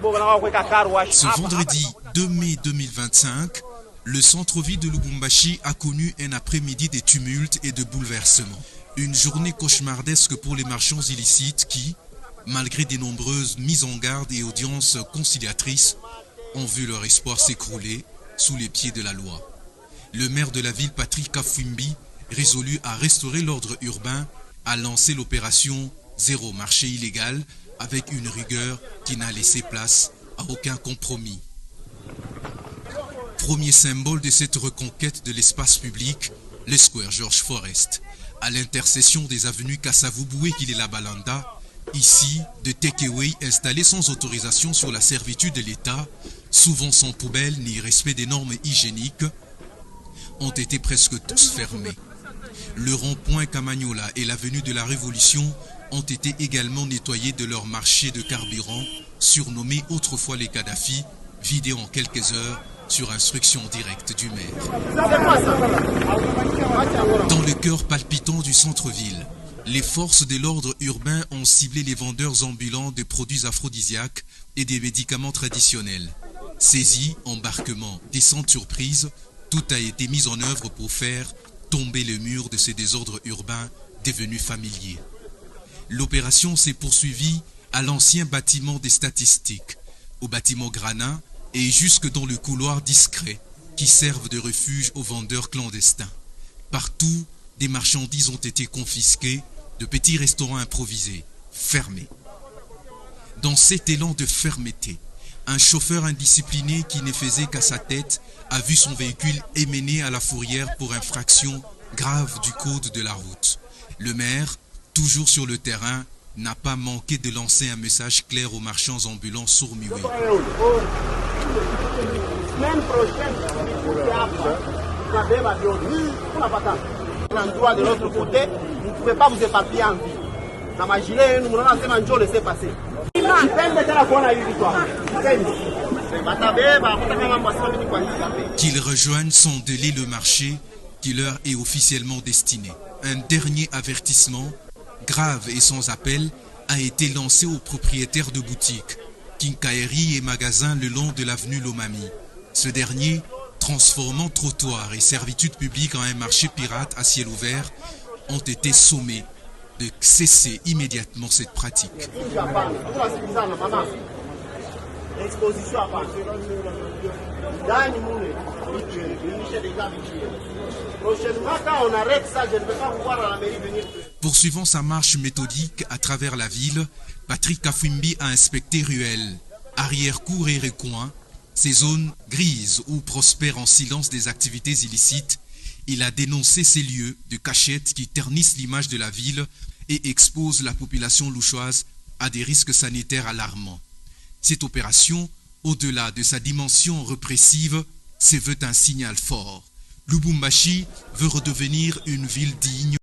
Ce vendredi 2 mai 2025, le centre-ville de Lubumbashi a connu un après-midi de tumultes et de bouleversements. Une journée cauchemardesque pour les marchands illicites qui, malgré de nombreuses mises en garde et audiences conciliatrices, ont vu leur espoir s'écrouler sous les pieds de la loi. Le maire de la ville, Patrick Kafwimbi, résolu à restaurer l'ordre urbain, a lancé l'opération Zéro marché illégal avec une rigueur qui n'a laissé place à aucun compromis. Premier symbole de cette reconquête de l'espace public, le Square George Forest, à l'intersection des avenues Kasavubu et Kilelabalanda, ici, de take-away installés sans autorisation sur la servitude de l'État, souvent sans poubelle ni respect des normes hygiéniques, ont été presque tous fermés. Le rond-point Kamagnola et l'avenue de la Révolution ont été également nettoyés de leur marché de carburant, surnommé autrefois les Kadhafi, vidés en quelques heures sur instruction directe du maire. Dans le cœur palpitant du centre-ville, les forces de l'ordre urbain ont ciblé les vendeurs ambulants de produits aphrodisiaques et des médicaments traditionnels. Saisis, embarquements, descentes surprises, tout a été mis en œuvre pour faire tomber le mur de ces désordres urbains devenus familiers. L'opération s'est poursuivie à l'ancien bâtiment des statistiques, au bâtiment Grana et jusque dans le couloir discret qui servent de refuge aux vendeurs clandestins. Partout, des marchandises ont été confisquées, de petits restaurants improvisés, fermés. Dans cet élan de fermeté, un chauffeur indiscipliné qui ne faisait qu'à sa tête a vu son véhicule émené à la fourrière pour infraction grave du code de la route. Le maire, toujours sur le terrain, n'a pas manqué de lancer un message clair aux marchands ambulants sourds-muets. L'endroit de l'autre côté, vous ne pouvez pas vous éparpiller en vie. Qu'ils rejoignent sans délai le marché qui leur est officiellement destiné. Un dernier avertissement, grave et sans appel, a été lancé aux propriétaires de boutiques, quincailleries et magasins le long de l'avenue Lomami. Ce dernier, transformant trottoirs et servitudes publiques en un marché pirate à ciel ouvert, ont été sommés de cesser immédiatement cette pratique. Poursuivant sa marche méthodique à travers la ville, Patrick Kafwimbi a inspecté ruelles, arrière-cours et recoins, ces zones grises où prospèrent en silence des activités illicites. Il a dénoncé ces lieux de cachette qui ternissent l'image de la ville et exposent la population louchoise à des risques sanitaires alarmants. Cette opération, au-delà de sa dimension répressive, se veut un signal fort. Lubumbashi veut redevenir une ville digne